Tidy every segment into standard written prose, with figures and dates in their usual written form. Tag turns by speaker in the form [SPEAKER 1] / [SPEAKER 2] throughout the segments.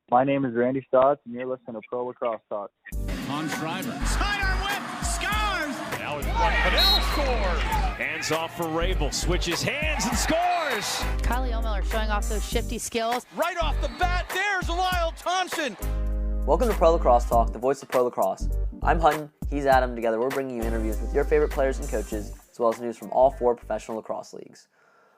[SPEAKER 1] My name is Randy Stotts, and you're listening to Pro Lacrosse Talk.
[SPEAKER 2] On Schreiber. Sidearm whip. Scores.
[SPEAKER 3] Now it's one. Fidel scores. Hands off for Rabel. Switches hands and scores.
[SPEAKER 4] Kylie O'Miller showing off those shifty skills.
[SPEAKER 2] Right off the bat, there's Lyle Thompson.
[SPEAKER 5] Welcome to Pro Lacrosse Talk, the voice of Pro Lacrosse. I'm Hutton, he's Adam. Together we're bringing you interviews with your favorite players and coaches, as well as news from all 4 professional lacrosse leagues.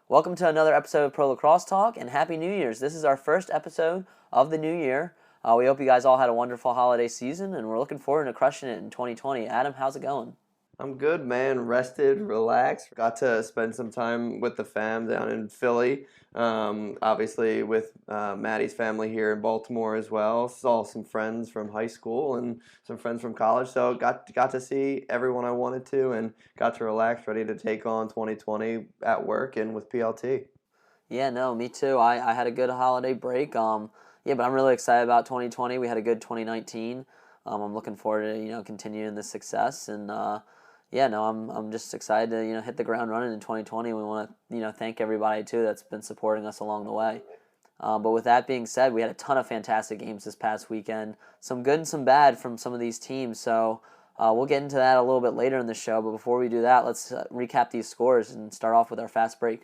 [SPEAKER 5] Welcome to another episode of Pro Lacrosse Talk, and Happy New Year's. This is our first episode of the new year. We hope you guys all had a wonderful holiday season, and we're looking forward to crushing it in 2020. Adam, how's it going?
[SPEAKER 6] I'm good, man. Rested, relaxed. Got to spend some time with the fam down in Philly. Obviously with Maddie's family here in Baltimore as well. Saw some friends from high school and some friends from college. So got to see everyone I wanted to and got to relax, ready to take on 2020 at work and with PLT.
[SPEAKER 5] Yeah, no, me too. I had a good holiday break. But I'm really excited about 2020. We had a good 2019. I'm looking forward to continuing this success, and I'm just excited to hit the ground running in 2020. We want to thank everybody too that's been supporting us along the way. But with that being said, we had a ton of fantastic games this past weekend. Some good and some bad from some of these teams. So we'll get into that a little bit later in the show. But before we do that, let's recap these scores and start off with our fast break.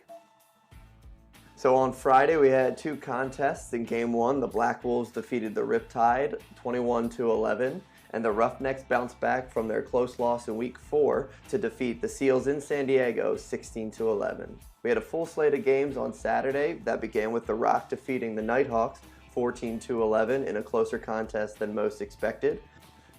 [SPEAKER 6] So on Friday, we had 2 contests. In Game 1, the Black Wolves defeated the Riptide 21-11, and the Roughnecks bounced back from their close loss in Week 4 to defeat the Seals in San Diego 16-11. We had a full slate of games on Saturday that began with the Rock defeating the Nighthawks 14-11 in a closer contest than most expected.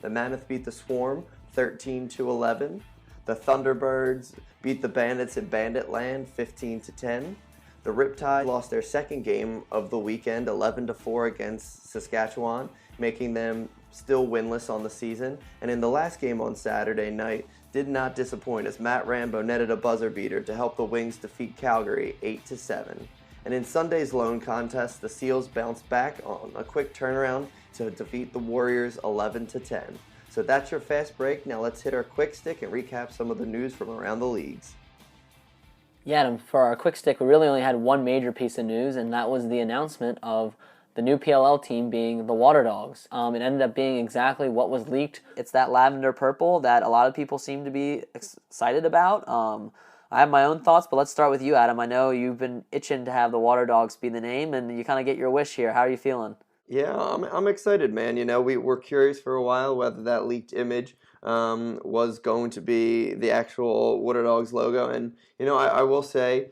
[SPEAKER 6] The Mammoth beat the Swarm 13-11. The Thunderbirds beat the Bandits in Banditland 15-10. The Riptide lost their second game of the weekend, 11-4 against Saskatchewan, making them still winless on the season. And in the last game on Saturday night, did not disappoint as Matt Rambo netted a buzzer beater to help the Wings defeat Calgary 8-7. And in Sunday's lone contest, the Seals bounced back on a quick turnaround to defeat the Warriors 11-10. So that's your fast break. Now let's hit our quick stick and recap some of the news from around the leagues.
[SPEAKER 5] Yeah, Adam, for our quick stick, we really only had one major piece of news, and that was the announcement of the new PLL team being the Waterdogs. It ended up being exactly what was leaked. It's that lavender purple that a lot of people seem to be excited about. I have my own thoughts, but let's start with you, Adam. I know you've been itching to have the Waterdogs be the name, and you kind of get your wish here. How are you feeling?
[SPEAKER 6] Yeah, I'm excited, man. We were curious for a while whether that leaked image was going to be the actual Waterdogs logo. And, I will say,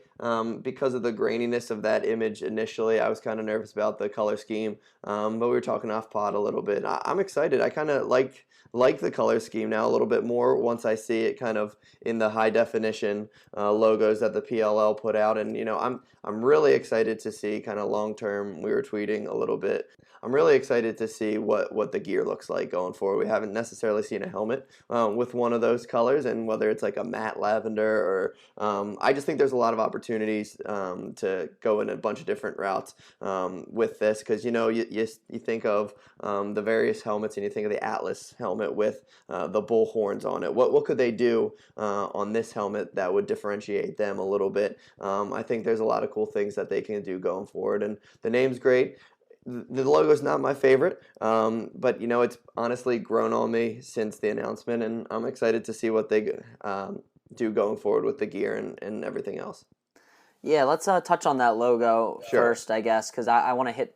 [SPEAKER 6] because of the graininess of that image initially, I was kind of nervous about the color scheme. But we were talking off pod a little bit. I'm excited. I kind of like the color scheme now a little bit more once I see it kind of in the high definition logos that the PLL put out. And, I'm really excited to see kind of long term. We were tweeting a little bit. I'm really excited to see what the gear looks like going forward. We haven't necessarily seen a helmet with one of those colors, and whether it's like a matte lavender or I just think there's a lot of opportunities to go in a bunch of different routes with this, because you think of the various helmets and you think of the Atlas helmet with the bull horns on it. What could they do on this helmet that would differentiate them a little bit? I think there's a lot of cool things that they can do going forward, and the name's great. The logo's not my favorite, but it's honestly grown on me since the announcement, and I'm excited to see what they do going forward with the gear and everything else.
[SPEAKER 5] Yeah, let's touch on that logo first, I guess, because I want to hit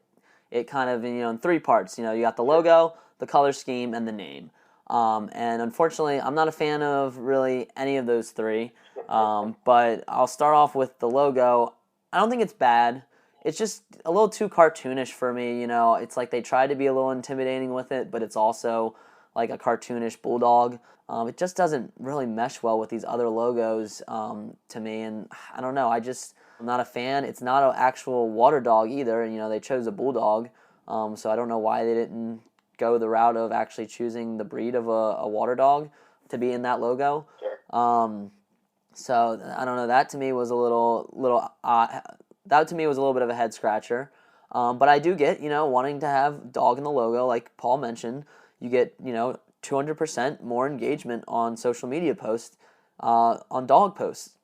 [SPEAKER 5] it kind of in 3 parts. You got the logo, the color scheme, and the name. And unfortunately, I'm not a fan of really any of those 3, but I'll start off with the logo. I don't think it's bad. It's just a little too cartoonish for me, It's like they tried to be a little intimidating with it, but it's also like a cartoonish bulldog. It just doesn't really mesh well with these other logos to me, and I don't know. I'm not a fan. It's not an actual water dog either, and they chose a bulldog, so I don't know why they didn't go the route of actually choosing the breed of a water dog to be in that logo. Sure. So I don't know. That to me was a little odd. That to me was a little bit of a head scratcher. But I do get, wanting to have dog in the logo, like Paul mentioned. You get, 200% more engagement on social media posts, on dog posts.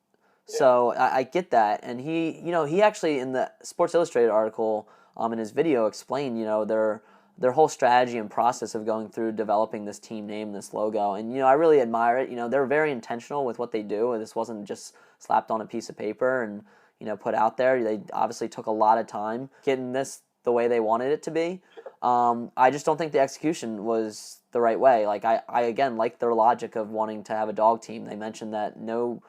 [SPEAKER 5] So I get that. And he actually, in the Sports Illustrated article, in his video explained, their whole strategy and process of going through developing this team name, this logo. And, I really admire it. They're very intentional with what they do. And this wasn't just slapped on a piece of paper and, put out there. They obviously took a lot of time getting this the way they wanted it to be. I just don't think the execution was the right way. Like, I again, like their logic of wanting to have a dog team. They mentioned that no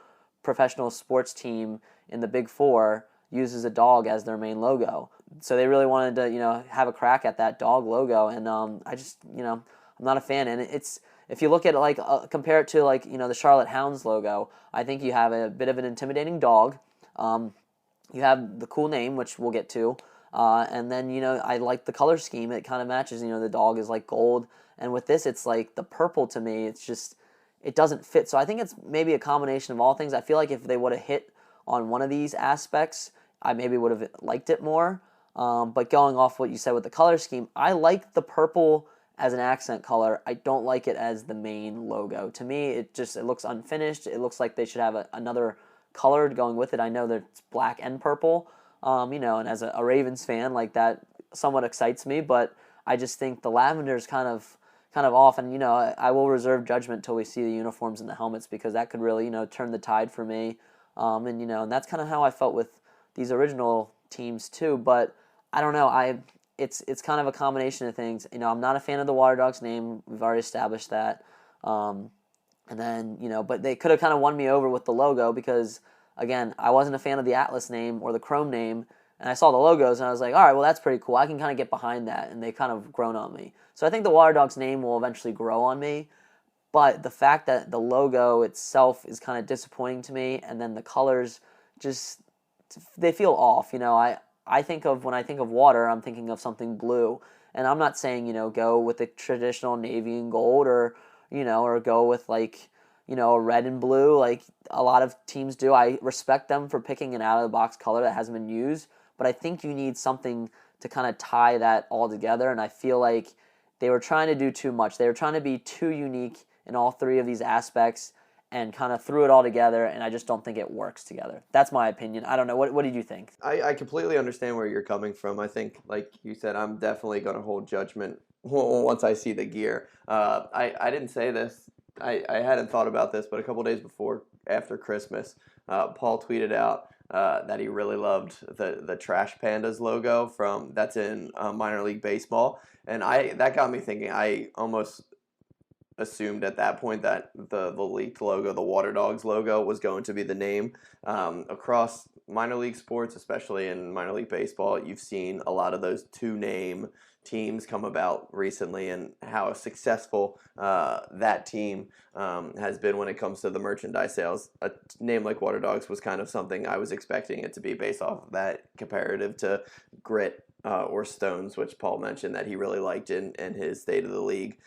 [SPEAKER 5] professional sports team in the Big Four uses a dog as their main logo. So they really wanted to, have a crack at that dog logo, and I just, I'm not a fan. And it's, if you look at it compare it to the Charlotte Hounds logo, I think you have a bit of an intimidating dog. You have the cool name, which we'll get to, and then I like the color scheme. It kind of matches. The dog is like gold, and with this, it's like the purple to me. It's just, it doesn't fit. So I think it's maybe a combination of all things. I feel like if they would have hit on one of these aspects, I maybe would have liked it more. But going off what you said with the color scheme, I like the purple as an accent color. I don't like it as the main logo. To me, it looks unfinished. It looks like they should have another color going with it. I know that it's black and purple, and as a Ravens fan, that somewhat excites me, but I just think the lavender is kind of off, and I will reserve judgment till we see the uniforms and the helmets, because that could really turn the tide for me, and that's kind of how I felt with these original teams too. But I don't know, it's kind of a combination of things. I'm not a fan of the Waterdogs name. We've already established that. And then, but they could have kind of won me over with the logo, because, again, I wasn't a fan of the Atlas name or the Chrome name, and I saw the logos, and I was like, all right, well, that's pretty cool. I can kind of get behind that, and they kind of grown on me. So I think the Waterdogs name will eventually grow on me, but the fact that the logo itself is kind of disappointing to me, and then the colors just, they feel off. When I think of water, I'm thinking of something blue, and I'm not saying, go with the traditional navy and gold, or go with a red and blue like a lot of teams do. I respect them for picking an out-of-the-box color that hasn't been used, but I think you need something to kind of tie that all together, and I feel like they were trying to do too much. They were trying to be too unique in all three of these aspects and kind of threw it all together, and I just don't think it works together. That's my opinion. I don't know. What did you think?
[SPEAKER 6] I completely understand where you're coming from. I think, like you said, I'm definitely going to hold judgment once I see the gear. I didn't say this. I hadn't thought about this, but a couple days after Christmas, Paul tweeted out that he really loved the Trash Pandas logo that's in minor league baseball, and that got me thinking. I almost assumed at that point that the leaked logo, the Waterdogs logo, was going to be the name. Across minor league sports, especially in minor league baseball, you've seen a lot of those two-name teams come about recently, and how successful that team has been when it comes to the merchandise sales. A name like Waterdogs was kind of something I was expecting it to be, based off of that comparative to Grit or Stones, which Paul mentioned that he really liked in his State of the League.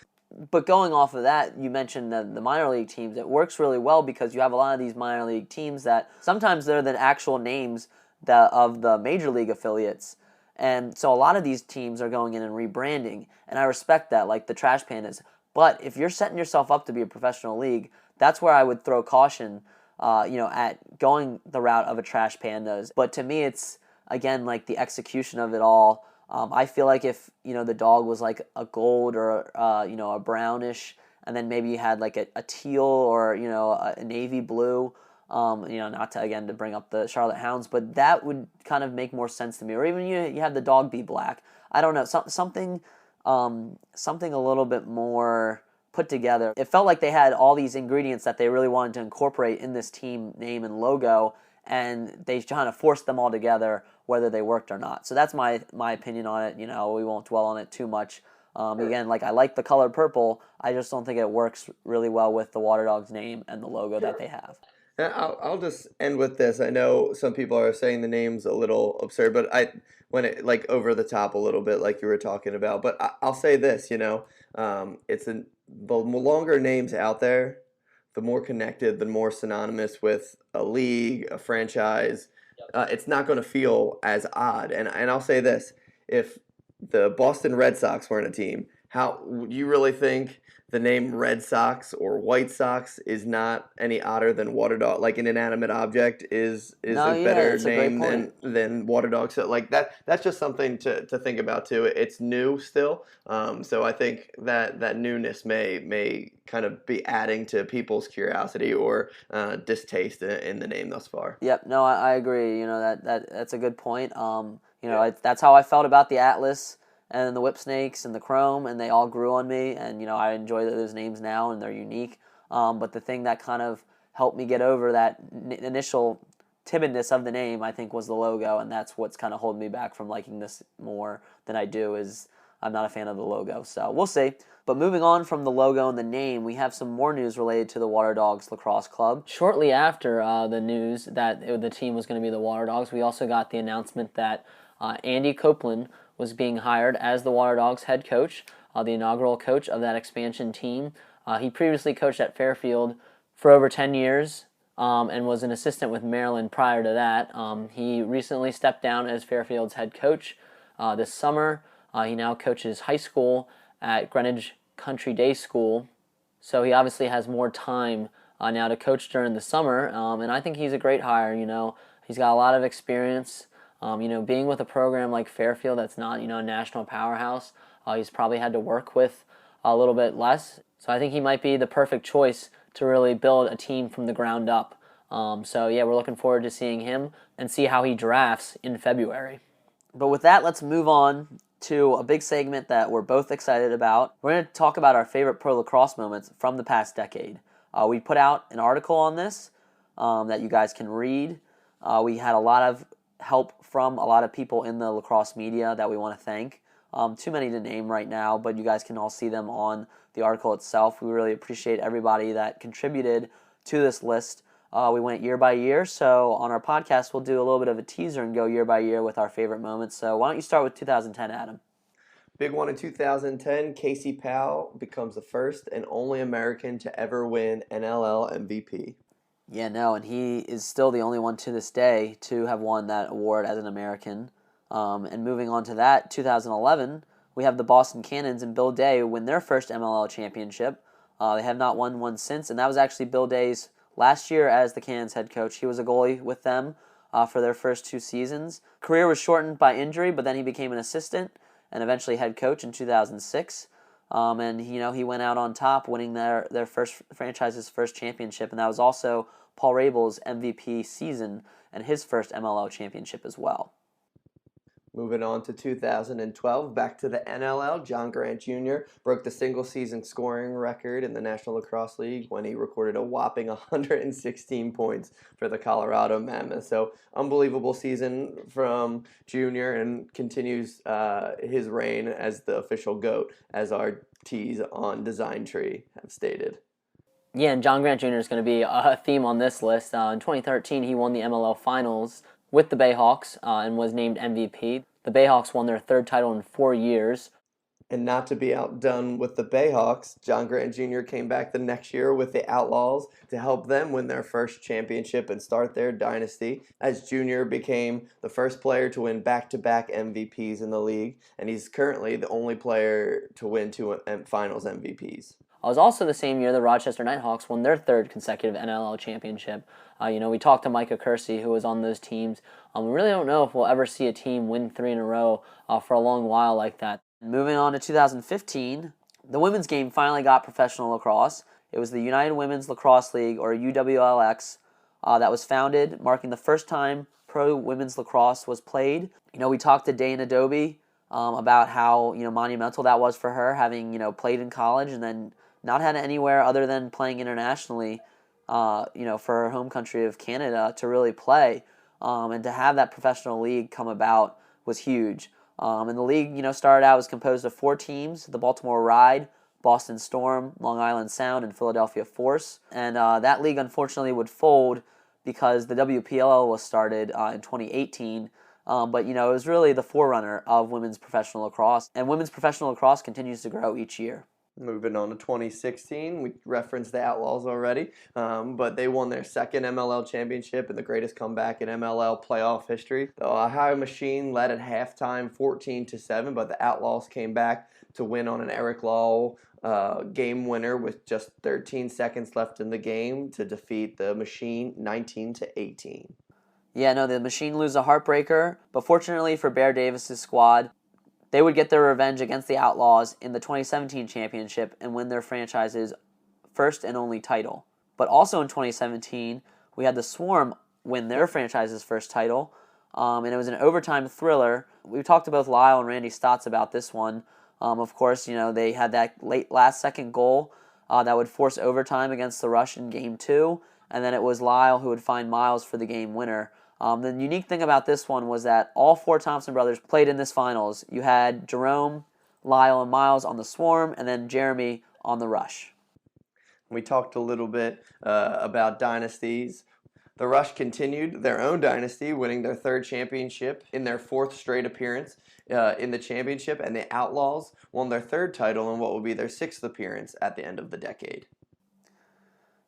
[SPEAKER 5] But going off of that, you mentioned the minor league teams. It works really well because you have a lot of these minor league teams that sometimes they're the actual names of the major league affiliates. And so a lot of these teams are going in and rebranding, and I respect that, like the Trash Pandas. But if you're setting yourself up to be a professional league, that's where I would throw caution, at going the route of a Trash Pandas. But to me, it's, again, like the execution of it all. I feel like if, the dog was like a gold or, a brownish, and then maybe you had like a teal or, a navy blue, not to bring up the Charlotte Hounds, but that would kind of make more sense to me. Or even you have the dog be black. I don't know, something a little bit more put together. It felt like they had all these ingredients that they really wanted to incorporate in this team name and logo, and they kind of forced them all together, whether they worked or not. So that's my opinion on it. We won't dwell on it too much. Again, I like the color purple. I just don't think it works really well with the Waterdogs name and the logo that they have.
[SPEAKER 6] I'll just end with this. I know some people are saying the name's a little absurd, but when it over the top a little bit, like you were talking about. But I'll say this, it's the longer names out there, the more connected, the more synonymous with a league, a franchise. It's not going to feel as odd. And I'll say this: if the Boston Red Sox weren't a team how you really think the name Red Sox or White Sox is not any odder than Waterdog? Like an inanimate object is
[SPEAKER 5] No,
[SPEAKER 6] a
[SPEAKER 5] yeah,
[SPEAKER 6] better
[SPEAKER 5] it's a great
[SPEAKER 6] name
[SPEAKER 5] point.
[SPEAKER 6] than Waterdog. So like that's just something to think about too. It's new still, so I think that newness may kind of be adding to people's curiosity or distaste in the name thus far.
[SPEAKER 5] Yep, no, I agree. That's a good point. That's how I felt about the Atlas and the Whip Snakes and the Chrome, and they all grew on me. And I enjoy those names now, and they're unique. But the thing that kind of helped me get over that initial timidness of the name, I think, was the logo, and that's what's kind of holding me back from liking this more than I do. Is I'm not a fan of the logo, so we'll see. But moving on from the logo and the name, we have some more news related to the Waterdogs Lacrosse Club. Shortly after the news that the team was going to be the Waterdogs, we also got the announcement that Andy Copelan was being hired as the Waterdogs head coach, the inaugural coach of that expansion team. He previously coached at Fairfield for over 10 years and was an assistant with Maryland prior to that. He recently stepped down as Fairfield's head coach this summer. He now coaches high school at Greenwich Country Day School, so he obviously has more time now to coach during the summer, and I think he's a great hire. He's got a lot of experience. Being with a program like Fairfield that's not a national powerhouse, he's probably had to work with a little bit less, so I think he might be the perfect choice to really build a team from the ground up. We're looking forward to seeing him and see how he drafts in February. But with that, let's move on to a big segment that we're both excited about. We're going to talk about our favorite pro lacrosse moments from the past decade. We put out an article on this that you guys can read. We had a lot of help from a lot of people in the lacrosse media that we want to thank. Too many to name right now, but you guys can all see them on the article itself. We really appreciate everybody that contributed to this list. We went year by year, so on our podcast, we'll do a little bit of a teaser and go year by year with our favorite moments. So why don't you start with 2010, Adam?
[SPEAKER 6] Big one in 2010, Casey Powell becomes the first and only American to ever win NLL MVP.
[SPEAKER 5] Yeah, no, and he is still the only one to this day to have won that award as an American. And moving on to that, 2011, we have the Boston Cannons and Bill Day win their first MLL championship. They have not won one since, and that was actually Bill Day's last year as the Cannons head coach. He was a goalie with them for their first 2 seasons. Career was shortened by injury, but then he became an assistant and eventually head coach in 2006. And he went out on top, winning their franchise's first championship, and that was also Paul Rabel's MVP season and his first MLL championship as well.
[SPEAKER 6] Moving on to 2012, back to the NLL, John Grant Jr. broke the single-season scoring record in the National Lacrosse League when he recorded a whopping 116 points for the Colorado Mammoth. So, unbelievable season from Jr. and continues his reign as the official GOAT, as our T's on Design Tree have stated.
[SPEAKER 5] Yeah, and John Grant Jr. is going to be a theme on this list. In 2013, he won the MLL Finals with the Bayhawks and was named MVP. The Bayhawks won their 3rd title in 4 years.
[SPEAKER 6] And not to be outdone with the Bayhawks, John Grant Jr. came back the next year with the Outlaws to help them win their first championship and start their dynasty, as Jr. became the first player to win back-to-back MVPs in the league, and he's currently the only player to win 2 finals MVPs.
[SPEAKER 5] It was also the same year the Rochester Nighthawks won their 3rd consecutive NLL championship. We talked to Micah Kersey, who was on those teams. We really don't know if we'll ever see a team win 3 in a row for a long while like that. Moving on to 2015, the women's game finally got professional lacrosse. It was the United Women's Lacrosse League, or UWLX, that was founded, marking the first time pro women's lacrosse was played. We talked to Dana Adobe about how monumental that was for her, having played in college and then not had anywhere other than playing internationally, for her home country of Canada to really play, and to have that professional league come about was huge. And the league, started out was composed of 4 teams: the Baltimore Ride, Boston Storm, Long Island Sound, and Philadelphia Force. And that league unfortunately would fold because the WPLL was started in 2018. But it was really the forerunner of women's professional lacrosse, and women's professional lacrosse continues to grow each year.
[SPEAKER 6] Moving on to 2016, we referenced the Outlaws already, but they won their second MLL championship and the greatest comeback in MLL playoff history. The Ohio Machine led at halftime 14-7, but the Outlaws came back to win on an Eric Law game winner with just 13 seconds left in the game to defeat the Machine 19-18.
[SPEAKER 5] Yeah, no, the Machine lose a heartbreaker, but fortunately for Bear Davis's squad, they would get their revenge against the Outlaws in the 2017 championship and win their franchise's first and only title. But also in 2017, we had the Swarm win their franchise's first title, and it was an overtime thriller. We talked to both Lyle and Randy Stotts about this one. Of course, they had that late last-second goal that would force overtime against the Rush in Game 2, and then it was Lyle who would find Miles for the game winner. The unique thing about this one was that all four Thompson brothers played in this finals. You had Jerome, Lyle, and Miles on the Swarm, and then Jeremy on the Rush.
[SPEAKER 6] We talked a little bit about dynasties. The Rush continued their own dynasty, winning their third championship in their fourth straight appearance in the championship, and the Outlaws won their third title in what will be their sixth appearance at the end of the decade.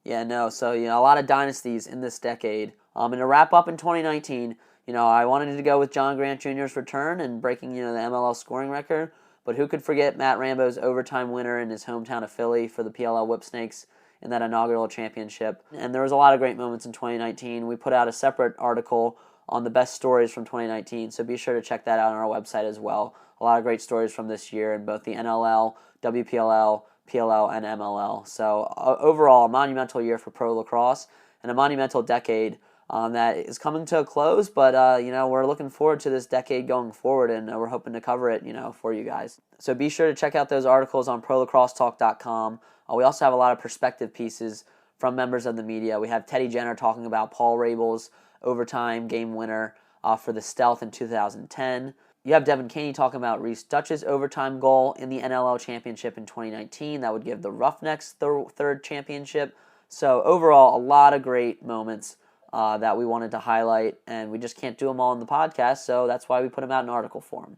[SPEAKER 5] Yeah, no, so, a lot of dynasties in this decade. And to wrap up in 2019, I wanted to go with John Grant Jr.'s return and breaking, the MLL scoring record. But who could forget Matt Rambo's overtime winner in his hometown of Philly for the PLL Whipsnakes in that inaugural championship. And there was a lot of great moments in 2019. We put out a separate article on the best stories from 2019, so be sure to check that out on our website as well. A lot of great stories from this year in both the NLL, WPLL, PLL, and MLL. So overall, a monumental year for pro lacrosse and a monumental decade that is coming to a close, but we're looking forward to this decade going forward, and we're hoping to cover it, for you guys. So be sure to check out those articles on ProLacrosseTalk.com. We also have a lot of perspective pieces from members of the media. We have Teddy Jenner talking about Paul Rabel's overtime game winner for the Stealth in 2010. You have Devin Caney talking about Reese Dutch's overtime goal in the NLL championship in 2019. That would give the Roughnecks the third championship. So overall, a lot of great moments that we wanted to highlight, and we just can't do them all in the podcast, so that's why we put them out in article form.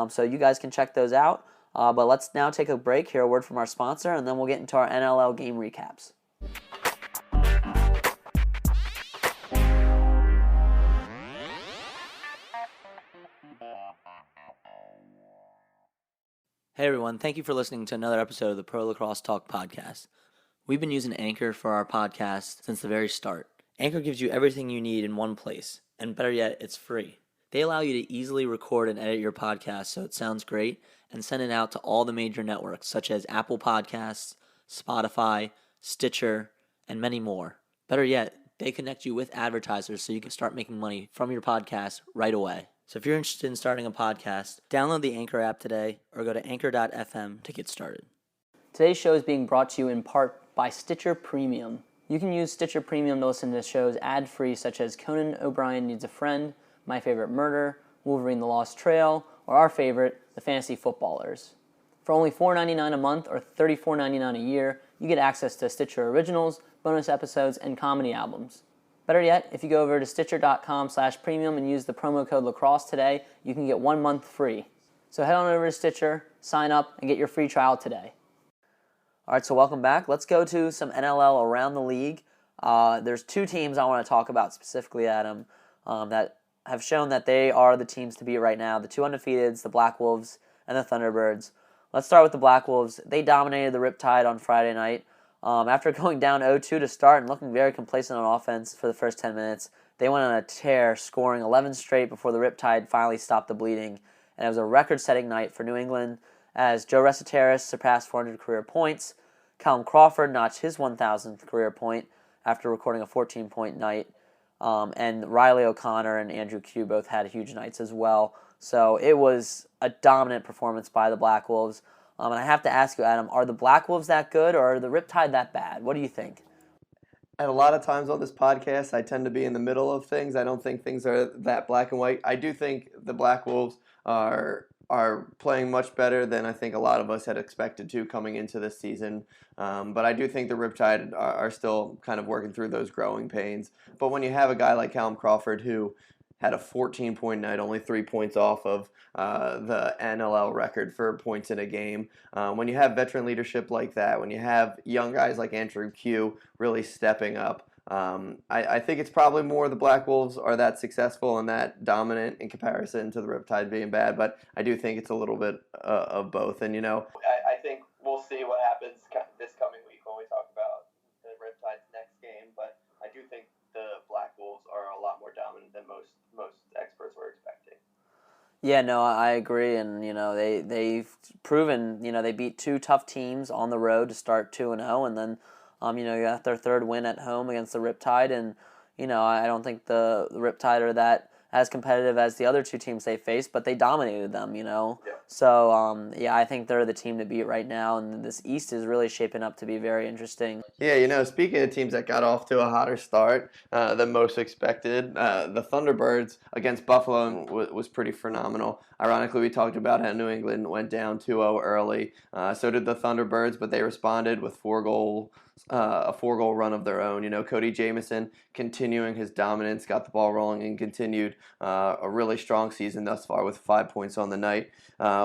[SPEAKER 5] So you guys can check those out, but let's now take a break, hear a word from our sponsor, and then we'll get into our NLL game recaps. Hey everyone, thank you for listening to another episode of the Pro Lacrosse Talk podcast. We've been using Anchor for our podcast since the very start. Anchor gives you everything you need in one place, and better yet, it's free. They allow you to easily record and edit your podcast so it sounds great and send it out to all the major networks such as Apple Podcasts, Spotify, Stitcher, and many more. Better yet, they connect you with advertisers so you can start making money from your podcast right away. So if you're interested in starting a podcast, download the Anchor app today or go to anchor.fm to get started. Today's show is being brought to you in part by Stitcher Premium. You can use Stitcher Premium to listen to shows ad-free such as Conan O'Brien Needs a Friend, My Favorite Murder, Wolverine the Lost Trail, or our favorite, The Fantasy Footballers. For only $4.99 a month or $34.99 a year, you get access to Stitcher Originals, bonus episodes, and comedy albums. Better yet, if you go over to Stitcher.com/premium and use the promo code lacrosse today, you can get 1 month free. So head on over to Stitcher, sign up, and get your free trial today. All right, so welcome back. Let's go to some NLL around the league. There's two teams I want to talk about specifically, Adam, that have shown that they are the teams to beat right now. The two undefeateds, the Black Wolves and the Thunderbirds. Let's start with the Black Wolves. They dominated the Riptide on Friday night. After going down 0-2 to start and looking very complacent on offense for the first 10 minutes, they went on a tear, scoring 11 straight before the Riptide finally stopped the bleeding. And it was a record-setting night for New England as Joe Resiteris surpassed 400 career points. Callum Crawford notched his 1,000th career point after recording a 14-point night. And Riley O'Connor and Andrew Q both had huge nights as well. So it was a dominant performance by the Black Wolves. And I have to ask you, Adam, are the Black Wolves that good or are the Riptide that bad? What do you think?
[SPEAKER 6] And a lot of times on this podcast, I tend to be in the middle of things. I don't think things are that black and white. I do think the Black Wolves are playing much better than I think a lot of us had expected to coming into this season. But I do think the Riptide are still kind of working through those growing pains. But when you have a guy like Callum Crawford who had a 14-point night, only 3 points off of the NLL record for points in a game. When you have veteran leadership like that, when you have young guys like Andrew Q really stepping up, I think it's probably more the Black Wolves are that successful and that dominant in comparison to the Riptide being bad, but I do think it's a little bit of both. And, I think we'll see what happens this coming week when we talk about the Riptide's next game, but I do think the Black Wolves are a lot more dominant than most experts were expecting.
[SPEAKER 5] Yeah, no, I agree, and they've proven they beat 2 tough teams on the road to start 2-0, and then you got their 3rd win at home against the Riptide, and I don't think the Riptide are that as competitive as the other 2 teams they faced, but they dominated them.
[SPEAKER 6] Yeah.
[SPEAKER 5] So I think they're the team to beat right now, and this East is really shaping up to be very interesting.
[SPEAKER 6] Yeah, speaking of teams that got off to a hotter start than most expected, the Thunderbirds against Buffalo was pretty phenomenal. Ironically, we talked about how New England went down 2-0 early. So did the Thunderbirds, but they responded with a 4-goal run of their own. Cody Jamieson continuing his dominance, got the ball rolling, and continued a really strong season thus far with 5 points on the night.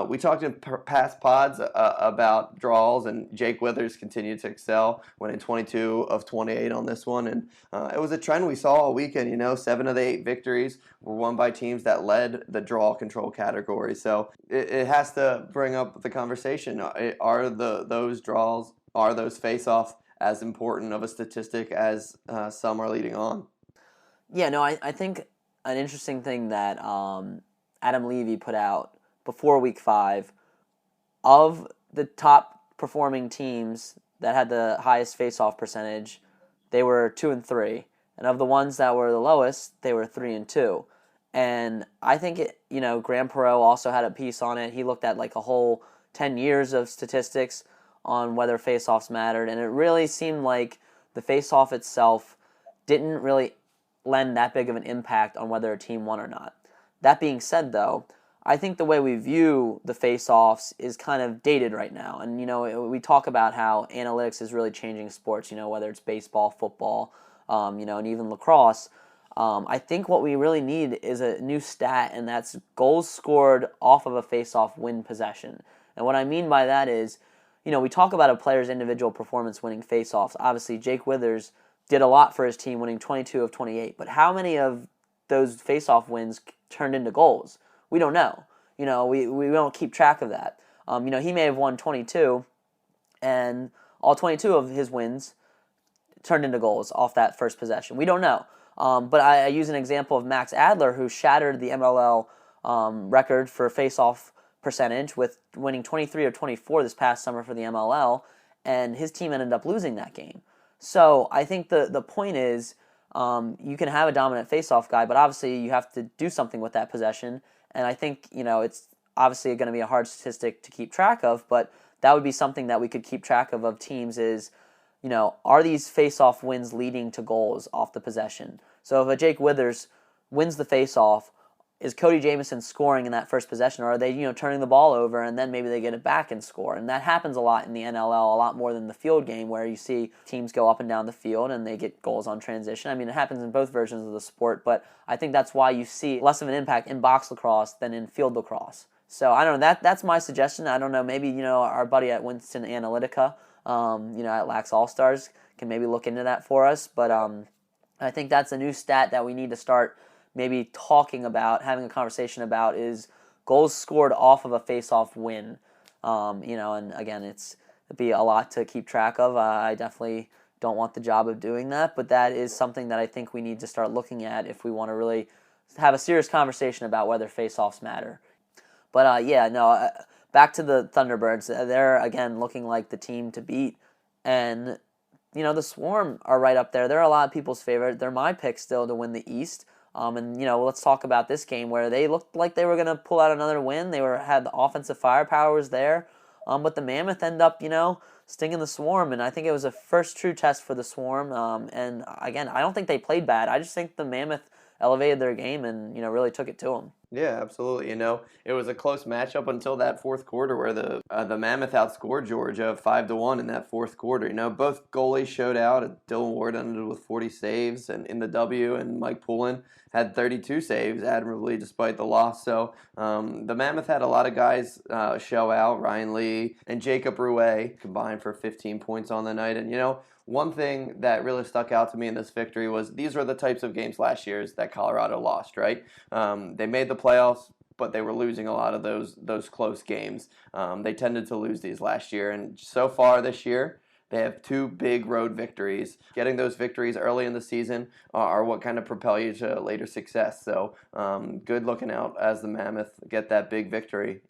[SPEAKER 6] We talked in past pods about draws, and Jake Withers continued to excel, winning 22 of 28 on this one. And it was a trend we saw all weekend. 7 of the 8 victories were won by teams that led the draw control category. So it has to bring up the conversation. Are those draws, are those face-offs as important of a statistic as some are leading on?
[SPEAKER 5] Yeah, no, I think an interesting thing that Adam Levy put out before Week 5, of the top performing teams that had the highest face-off percentage, they were 2-3, and of the ones that were the lowest, they were 3-2. And I think Graham Perot also had a piece on it. He looked at like a whole 10 years of statistics on whether face-offs mattered, and it really seemed like the face-off itself didn't really lend that big of an impact on whether a team won or not. That being said, though, I think the way we view the face-offs is kind of dated right now. And, we talk about how analytics is really changing sports, whether it's baseball, football, and even lacrosse. I think what we really need is a new stat, and that's goals scored off of a face-off win possession. And what I mean by that is, we talk about a player's individual performance winning face-offs. Obviously, Jake Withers did a lot for his team, winning 22 of 28. But how many of those face-off wins turned into goals? We don't know. We don't keep track of that. He may have won 22, and all 22 of his wins turned into goals off that first possession. We don't know. But I use an example of Max Adler, who shattered the NLL record for face-off percentage with winning 23 of 24 this past summer for the MLL, and his team ended up losing that game. So I think the point is you can have a dominant face-off guy, but obviously you have to do something with that possession. And I think, it's obviously going to be a hard statistic to keep track of, but that would be something that we could keep track of teams is, are these face-off wins leading to goals off the possession? So if a Jake Withers wins the face-off, is Cody Jamieson scoring in that first possession, or are they, turning the ball over and then maybe they get it back and score? And that happens a lot in the NLL, a lot more than the field game, where you see teams go up and down the field and they get goals on transition. I mean, it happens in both versions of the sport, but I think that's why you see less of an impact in box lacrosse than in field lacrosse. So I don't know, that's my suggestion. I don't know, maybe, our buddy at Winston Analytica, at Lax All-Stars can maybe look into that for us. But I think that's a new stat that we need to start maybe talking about, having a conversation about, is goals scored off of a face-off win. And again, it'd be a lot to keep track of. I definitely don't want the job of doing that, but that is something that I think we need to start looking at if we want to really have a serious conversation about whether face-offs matter. But back to the Thunderbirds. They're, again, looking like the team to beat. And, the Swarm are right up there. They're a lot of people's favorite. They're my pick still to win the East. Let's talk about this game where they looked like they were going to pull out another win. They had the offensive firepower was there. But the Mammoth ended up, stinging the Swarm. And I think it was a first true test for the Swarm. And, again, I don't think they played bad. I just think the Mammoth elevated their game and, really took it to them.
[SPEAKER 6] Yeah, absolutely. It was a close matchup until that fourth quarter where the Mammoth outscored Georgia 5-1 in that fourth quarter. Both goalies showed out. Dylan Ward ended with 40 saves and in the W, and Mike Poulin had 32 saves admirably despite the loss. So the Mammoth had a lot of guys show out. Ryan Lee and Jacob Rouet combined for 15 points on the night. And one thing that really stuck out to me in this victory was these were the types of games last year that Colorado lost, right? They made the playoffs, but they were losing a lot of those close games. They tended to lose these last year, and so far this year, they have 2 big road victories. Getting those victories early in the season are what kind of propel you to later success. So good looking out as the Mammoth get that big victory.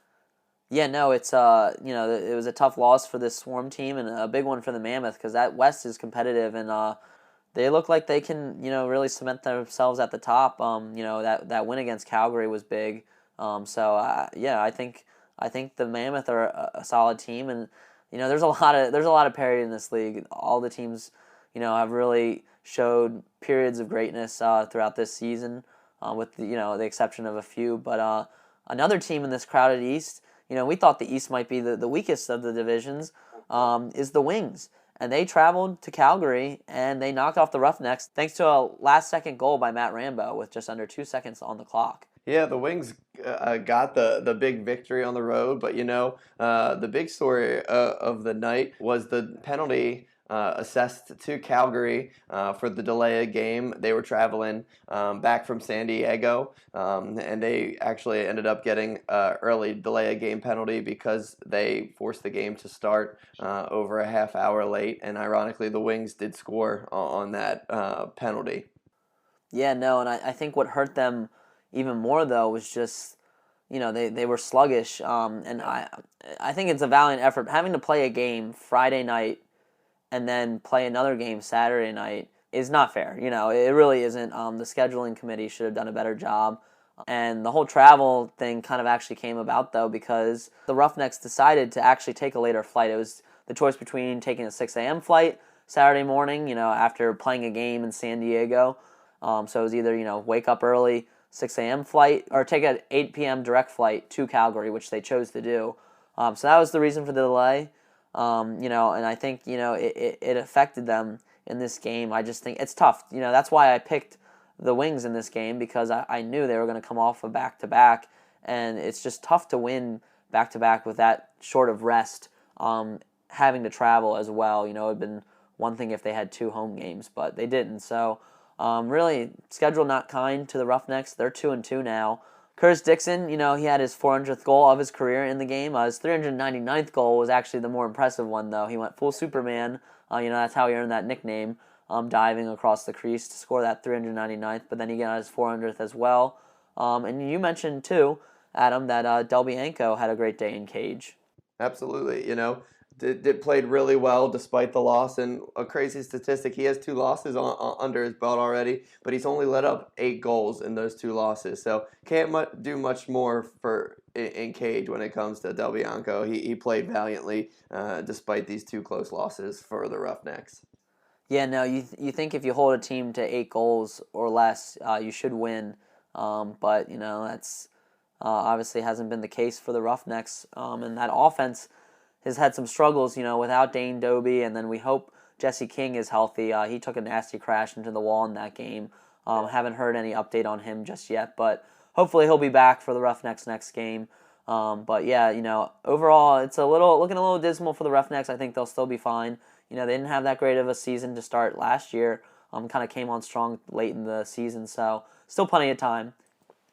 [SPEAKER 5] Yeah, no, it's it was a tough loss for this Swarm team and a big one for the Mammoth because that West is competitive and they look like they can really cement themselves at the top. That win against Calgary was big. I think the Mammoth are a solid team and there's a lot of parity in this league. All the teams have really showed periods of greatness throughout this season with the exception of a few. But another team in this crowded East. We thought the East might be the weakest of the divisions, is the Wings. And they traveled to Calgary, and they knocked off the Roughnecks thanks to a last-second goal by Matt Rambo with just under 2 seconds on the clock.
[SPEAKER 6] Yeah, the Wings got the big victory on the road, but the big story of the night was the penalty assessed to Calgary for the delay of game. They were traveling back from San Diego, and they actually ended up getting an early delay of game penalty because they forced the game to start over a half hour late. And ironically, the Wings did score on that penalty.
[SPEAKER 5] Yeah, no, and I think what hurt them even more though was just they were sluggish, and I think it's a valiant effort having to play a game Friday night and then play another game Saturday night is not fair. It really isn't. The scheduling committee should have done a better job. And the whole travel thing kind of actually came about, though, because the Roughnecks decided to actually take a later flight. It was the choice between taking a 6 a.m. flight Saturday morning, after playing a game in San Diego. So it was either, wake up early, 6 a.m. flight, or take an 8 p.m. direct flight to Calgary, which they chose to do. So that was the reason for the delay. And I think, it affected them in this game. I just think it's tough. That's why I picked the Wings in this game because I knew they were going to come off a back-to-back, and it's just tough to win back-to-back with that short of rest, having to travel as well. It would have been one thing if they had 2 home games, but they didn't. So really, schedule not kind to the Roughnecks. They're 2-2 now. Curtis Dixon, he had his 400th goal of his career in the game. His 399th goal was actually the more impressive one, though. He went full Superman. That's how he earned that nickname, diving across the crease to score that 399th. But then he got his 400th as well. And you mentioned, too, Adam, that Del Bianco had a great day in cage.
[SPEAKER 6] Absolutely. Did played really well despite the loss, and a crazy statistic, he has 2 losses under his belt already, but he's only let up 8 goals in those 2 losses, so can't do much more in cage when it comes to Del Bianco. He played valiantly despite these 2 close losses for the Roughnecks.
[SPEAKER 5] Yeah, no, you think if you hold a team to 8 goals or less, you should win, but that's obviously hasn't been the case for the Roughnecks, and that offense has had some struggles, without Dane Doby, and then we hope Jesse King is healthy. He took a nasty crash into the wall in that game. Haven't heard any update on him just yet, but hopefully he'll be back for the Roughnecks next game. But yeah, overall it's looking a little dismal for the Roughnecks. I think they'll still be fine. They didn't have that great of a season to start last year. Kind of came on strong late in the season, so still plenty of time.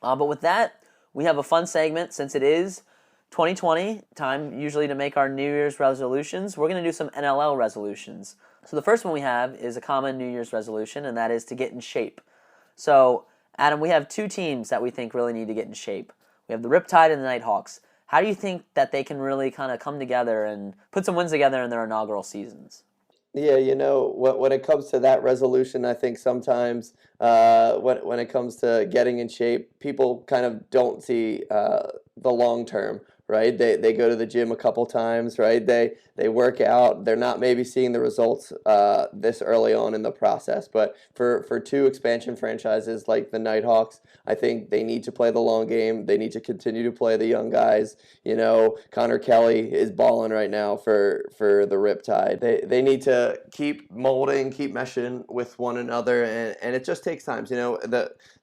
[SPEAKER 5] But with that, we have a fun segment since it is 2020, time usually to make our New Year's resolutions. We're going to do some NLL resolutions. So the first one we have is a common New Year's resolution, and that is to get in shape. So, Adam, we have 2 teams that we think really need to get in shape. We have the Riptide and the Nighthawks. How do you think that they can really kind of come together and put some wins together in their inaugural seasons?
[SPEAKER 6] Yeah, when it comes to that resolution, I think sometimes when it comes to getting in shape, people kind of don't see the long term right? They go to the gym a couple times, right? They work out. They're not maybe seeing the results this early on in the process. But for two expansion franchises like the Nighthawks, I think they need to play the long game. They need to continue to play the young guys. You know, Connor Kelly is balling right now for the Riptide. They need to keep molding, keep meshing with one another, and it just takes time. You know,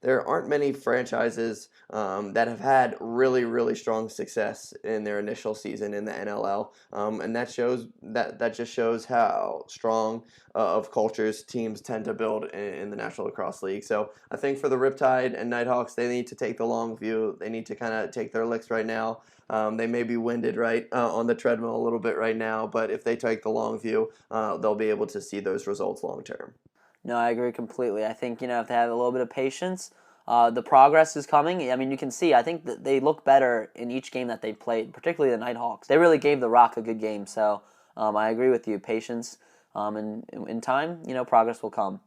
[SPEAKER 6] there aren't many franchises that have had really, really strong success in their initial season in the NLL, and that just shows how strong of cultures teams tend to build in the National Lacrosse League. So I think for the Riptide and Nighthawks, they need to take the long view. They need to kind of take their licks right now. They may be winded on the treadmill a little bit right now, but if they take the long view, they'll be able to see those results long term.
[SPEAKER 5] No, I agree completely. I think, if they have a little bit of patience, the progress is coming. I mean, you can see, I think that they look better in each game that they played, particularly the Nighthawks. They really gave the Rock a good game, so I agree with you. Patience, and in time, progress will come.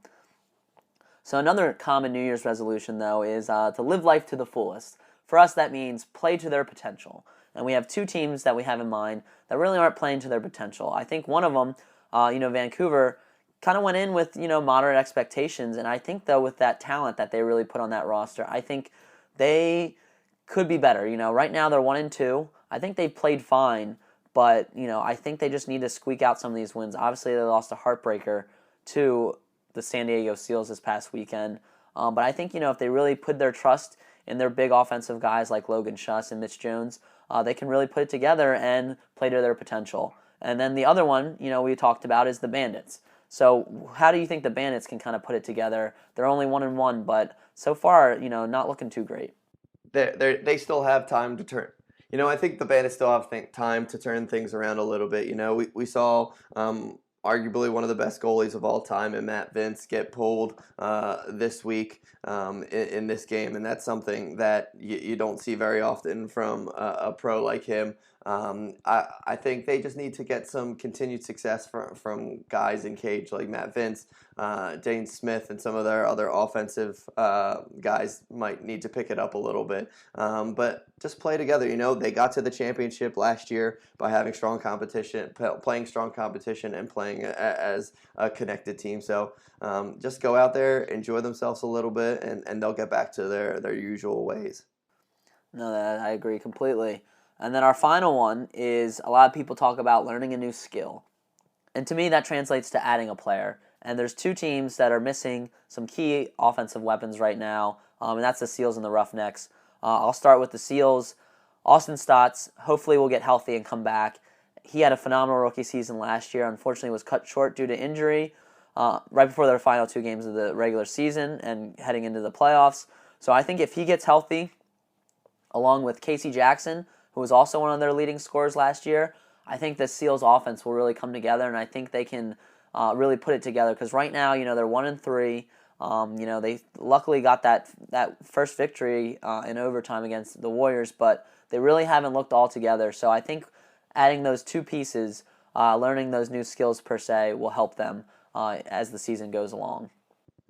[SPEAKER 5] So another common New Year's resolution, though, is to live life to the fullest. For us, that means play to their potential. And we have two teams that we have in mind that really aren't playing to their potential. I think one of them, Vancouver, kind of went in with, moderate expectations. And I think, though, with that talent that they really put on that roster, I think they could be better. Right now they're 1-2. I think they've played fine, but, I think they just need to squeak out some of these wins. Obviously, they lost a heartbreaker to the San Diego Seals this past weekend. But I think, if they really put their trust in their big offensive guys like Logan Schuss and Mitch Jones, they can really put it together and play to their potential. And then the other one, we talked about is the Bandits. So how do you think the Bandits can kind of put it together? They're only 1-1, but so far, not looking too great.
[SPEAKER 6] They still have time to turn. I think the Bandits still have time to turn things around a little bit. We saw arguably one of the best goalies of all time in Matt Vince get pulled this week in this game, and that's something that you don't see very often from a pro like him. I think they just need to get some continued success from guys in cage like Matt Vince, Dane Smith, and some of their other offensive guys might need to pick it up a little bit. But just play together. They got to the championship last year by having strong competition, playing strong competition, and playing as a connected team. So just go out there, enjoy themselves a little bit, and they'll get back to their usual ways.
[SPEAKER 5] No, I agree completely. And then our final one is a lot of people talk about learning a new skill. And to me, that translates to adding a player. And there's two teams that are missing some key offensive weapons right now, and that's the Seals and the Roughnecks. I'll start with the Seals. Austin Stotts hopefully will get healthy and come back. He had a phenomenal rookie season last year. Unfortunately, was cut short due to injury right before their final two games of the regular season and heading into the playoffs. So I think if he gets healthy, along with Casey Jackson, who was also one of their leading scorers last year, I think the Seals offense will really come together, and I think they can really put it together. Because right now, they're 1-3. They luckily got that first victory in overtime against the Warriors, but they really haven't looked all together. So I think adding those two pieces, learning those new skills per se, will help them as the season goes along.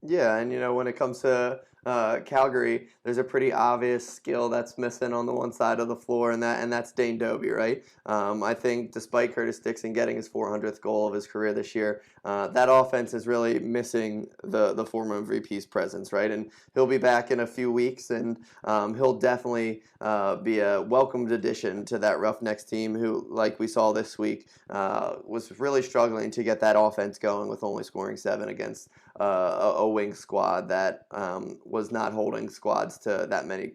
[SPEAKER 6] Yeah, and when it comes to Calgary, there's a pretty obvious skill that's missing on the one side of the floor, and that's Dane Dobie, right? I think despite Curtis Dixon getting his 400th goal of his career this year, that offense is really missing the former MVP's presence, right? And he'll be back in a few weeks, and he'll definitely be a welcomed addition to that Roughnecks team who, like we saw this week, was really struggling to get that offense going with only scoring 7 against a wing squad that was not holding squads to that many.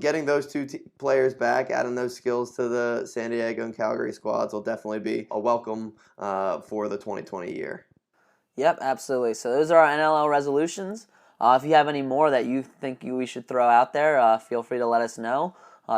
[SPEAKER 6] Getting those two players back, adding those skills to the San Diego and Calgary squads will definitely be a welcome for the 2020 year.
[SPEAKER 5] Yep, absolutely. So those are our NLL resolutions. If you have any more that you think we should throw out there, feel free to let us know.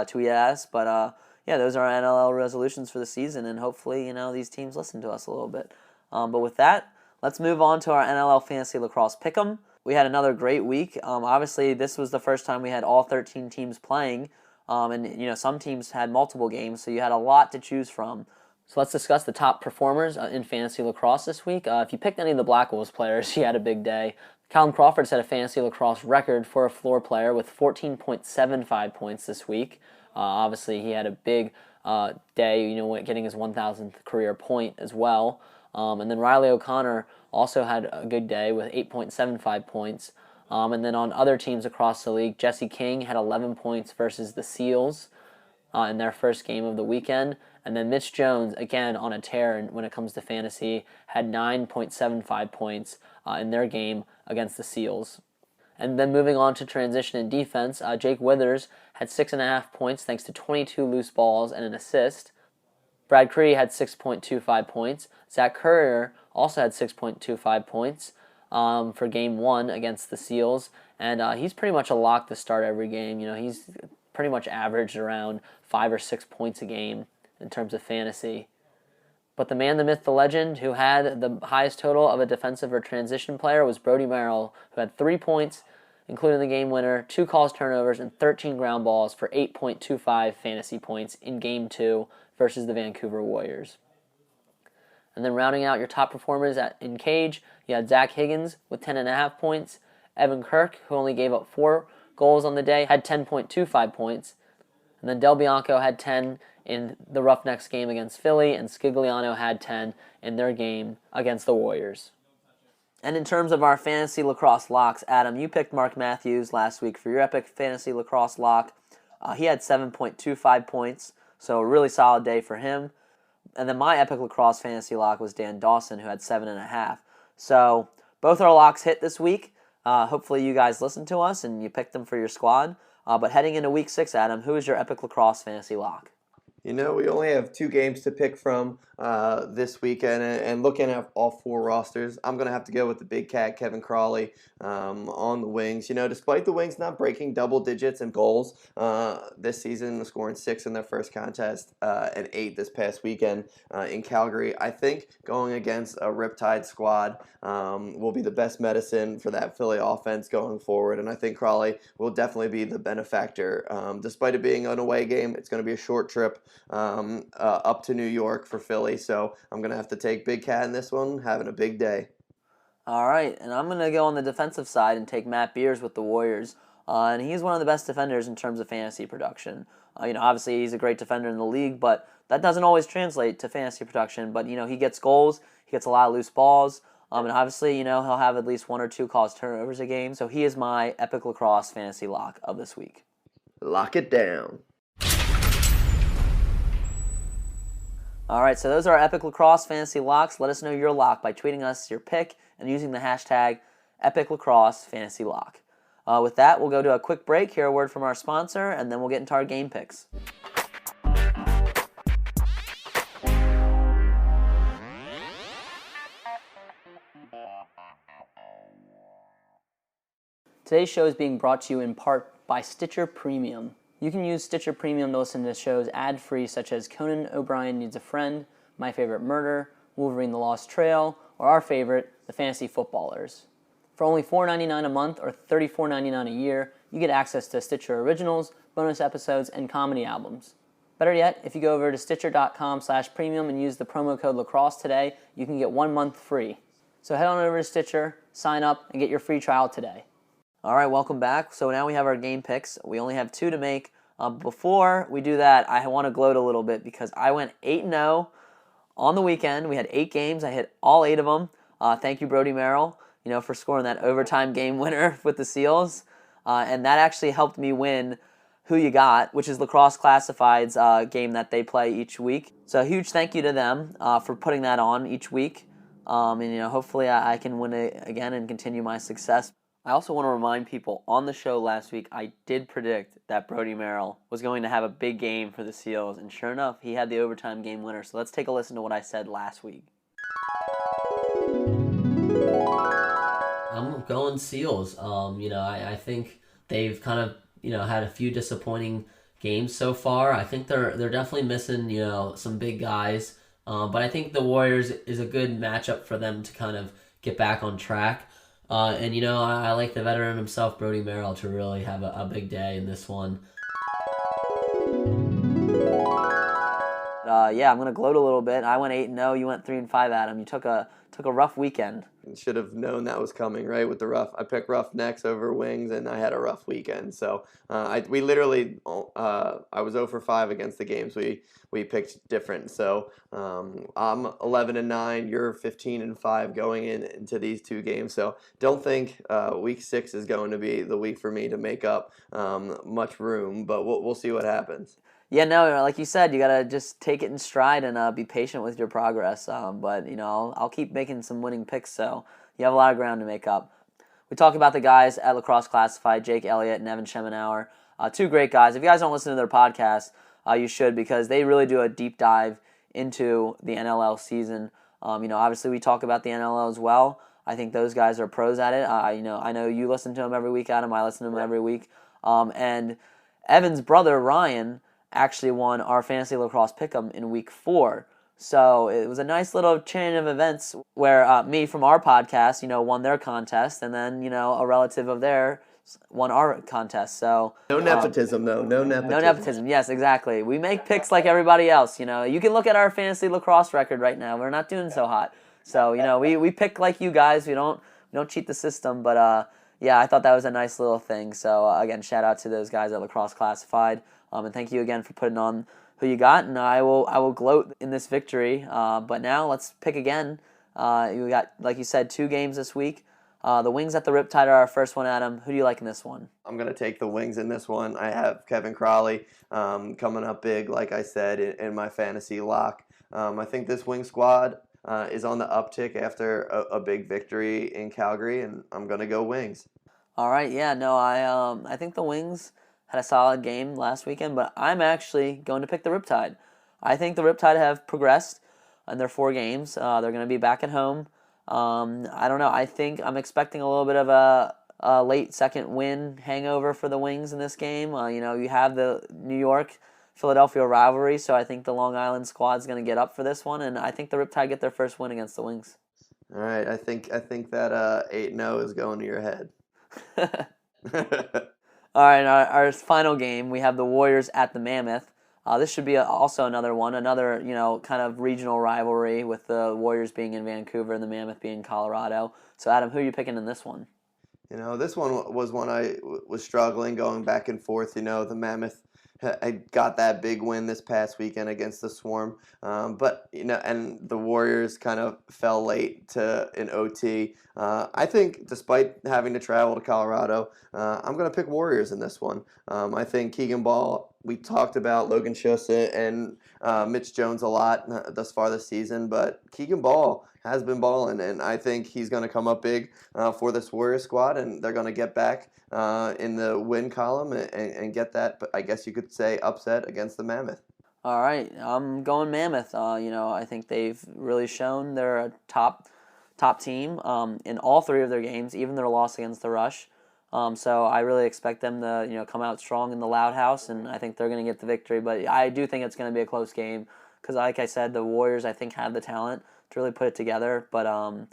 [SPEAKER 5] Tweet at us. But those are our NLL resolutions for the season, and hopefully, these teams listen to us a little bit. But with that, let's move on to our NLL Fantasy Lacrosse Pick'em. We had another great week. Obviously, this was the first time we had all 13 teams playing, and some teams had multiple games, so you had a lot to choose from. So let's discuss the top performers in fantasy lacrosse this week. If you picked any of the Black Wolves players, he had a big day. Callum Crawford set a fantasy lacrosse record for a floor player with 14.75 points this week. Obviously, he had a big day, getting his 1,000th career point as well. And then Riley O'Connor also had a good day with 8.75 points. And then on other teams across the league, Jesse King had 11 points versus the Seals in their first game of the weekend. And then Mitch Jones, again on a tear when it comes to fantasy, had 9.75 points in their game against the Seals. And then moving on to transition and defense, Jake Withers had 6.5 points thanks to 22 loose balls and an assist. Brad Cree had 6.25 points. Zach Currier also had 6.25 points for Game 1 against the Seals. And he's pretty much a lock to start every game. He's pretty much averaged around 5 or 6 points a game in terms of fantasy. But the man, the myth, the legend, who had the highest total of a defensive or transition player was Brody Merrill, who had 3 points, including the game winner, 2 calls turnovers, and 13 ground balls for 8.25 fantasy points in Game 2 versus the Vancouver Warriors. And then rounding out your top performers in cage, you had Zach Higgins with 10.5 points. Evan Kirk, who only gave up 4 goals on the day, had 10.25 points. And then Del Bianco had 10 in the Roughnecks game against Philly, and Scigliano had 10 in their game against the Warriors. And in terms of our fantasy lacrosse locks, Adam, you picked Mark Matthews last week for your epic fantasy lacrosse lock. He had 7.25 points, so a really solid day for him. And then my epic lacrosse fantasy lock was Dan Dawson, who had 7.5. So both our locks hit this week. Hopefully you guys listened to us and you picked them for your squad. But heading into Week 6, Adam, who is your epic lacrosse fantasy lock?
[SPEAKER 6] We only have 2 games to pick from this weekend, and looking at all 4 rosters, I'm going to have to go with the big cat, Kevin Crawley, on the wings. Despite the Wings not breaking double digits in goals this season, scoring 6 in their first contest and 8 this past weekend in Calgary, I think going against a Riptide squad will be the best medicine for that Philly offense going forward, and I think Crawley will definitely be the benefactor. Despite it being an away game, it's going to be a short trip up to New York for Philly, so I'm going to have to take Big Cat in this one, having a big day.
[SPEAKER 5] All right, and I'm going to go on the defensive side and take Matt Beers with the Warriors, and he's one of the best defenders in terms of fantasy production. Obviously he's a great defender in the league, but that doesn't always translate to fantasy production, but, he gets goals, he gets a lot of loose balls, and obviously, he'll have at least 1 or 2 calls turnovers a game, so he is my epic lacrosse fantasy lock of this week.
[SPEAKER 6] Lock it down.
[SPEAKER 5] All right, so those are our epic lacrosse fantasy locks. Let us know your lock by tweeting us your pick and using the hashtag #EpicLacrosseFantasyLock. With that, we'll go to a quick break, hear a word from our sponsor, and then we'll get into our game picks. Today's show is being brought to you in part by Stitcher Premium. You can use Stitcher Premium to listen to shows ad-free such as Conan O'Brien Needs a Friend, My Favorite Murder, Wolverine the Lost Trail, or our favorite, The Fantasy Footballers. For only $4.99 a month or $34.99 a year, you get access to Stitcher Originals, bonus episodes, and comedy albums. Better yet, if you go over to Stitcher.com/premium and use the promo code LACROSSE today, you can get 1 month free. So head on over to Stitcher, sign up, and get your free trial today. All right, welcome back. So now we have our game picks. We only have 2 to make. Before we do that, I want to gloat a little bit because I went 8-0 on the weekend. We had 8 games. I hit all 8 of them. Thank you, Brody Merrill, for scoring that overtime game winner with the Seals. And that actually helped me win Who You Got, which is Lacrosse Classified's game that they play each week. So a huge thank you to them for putting that on each week. And hopefully I can win it again and continue my success. I also want to remind people, on the show last week, I did predict that Brody Merrill was going to have a big game for the Seals, and sure enough, he had the overtime game winner. So let's take a listen to what I said last week. I'm going Seals. I think they've kind of, had a few disappointing games so far. I think they're definitely missing, some big guys. But I think the Warriors is a good matchup for them to kind of get back on track. I like the veteran himself, Brody Merrill, to really have a big day in this one. yeah, I'm gonna gloat a little bit. I went 8-0. You went 3-5, Adam. You took a rough weekend.
[SPEAKER 6] Should have known that was coming, right? With the rough, I picked Roughnecks over Wings, and I had a rough weekend. So we literally, I was 0 for 5 against the games we picked different. So I'm 11-9. You're 15-5 going into these two games. So don't think week 6 is going to be the week for me to make up much room. But we'll see what happens.
[SPEAKER 5] Yeah, no, like you said, you got to just take it in stride and be patient with your progress. But, I'll keep making some winning picks, so you have a lot of ground to make up. We talk about the guys at Lacrosse Classified, Jake Elliott and Evan Schemenauer. Two great guys. If you guys don't listen to their podcast, you should, because they really do a deep dive into the NLL season. Obviously we talk about the NLL as well. I think those guys are pros at it. I know you listen to them every week, Adam. I listen to them every week. And Evan's brother, Ryan, actually won our Fantasy Lacrosse Pick'em in week 4. So it was a nice little chain of events where me from our podcast, won their contest, and then, a relative of theirs won our contest. So
[SPEAKER 6] no nepotism, though. No nepotism.
[SPEAKER 5] No nepotism. Yes, exactly. We make picks like everybody else. You can look at our fantasy lacrosse record right now. We're not doing so hot. So we pick like you guys. We don't cheat the system. But yeah, I thought that was a nice little thing. So again, shout out to those guys at Lacrosse Classified. And thank you again for putting on who you got, and I will gloat in this victory. But now let's pick again. You got, like you said, 2 games this week. The Wings at the Riptide are our first one, Adam. Who do you like in this one?
[SPEAKER 6] I'm going to take the Wings in this one. I have Kevin Crawley coming up big, like I said, in my fantasy lock. I think this Wing squad is on the uptick after a big victory in Calgary, and I'm going to go Wings.
[SPEAKER 5] All right, yeah, no, I think the Wings had a solid game last weekend, but I'm actually going to pick the Riptide. I think the Riptide have progressed in their 4 games. They're going to be back at home. I don't know. I think I'm expecting a little bit of a late second win hangover for the Wings in this game. You have the New York-Philadelphia rivalry, so I think the Long Island squad's going to get up for this one, and I think the Riptide get their first win against the Wings.
[SPEAKER 6] All right, I think that 8-0 is going to your head.
[SPEAKER 5] All right, our final game, we have the Warriors at the Mammoth. This should be also another one, kind of regional rivalry with the Warriors being in Vancouver and the Mammoth being in Colorado. So, Adam, who are you picking in this one?
[SPEAKER 6] This one was one I was struggling going back and forth. The Mammoth I got that big win this past weekend against the Swarm, but and the Warriors kind of fell late to an OT. I think despite having to travel to Colorado, I'm going to pick Warriors in this one. I think Keegan Ball. We talked about Logan Schuss and Mitch Jones a lot thus far this season, but Keegan Ball has been balling, and I think he's going to come up big for this Warriors squad, and they're going to get back in the win column and get that, I guess you could say, upset against the Mammoth.
[SPEAKER 5] All right, I'm going Mammoth. I think they've really shown they're a top team in all 3 of their games, even their loss against the Rush. So I really expect them to come out strong in the Loud House, and I think they're going to get the victory. But I do think it's going to be a close game because, like I said, the Warriors I think have the talent to really put it together. But and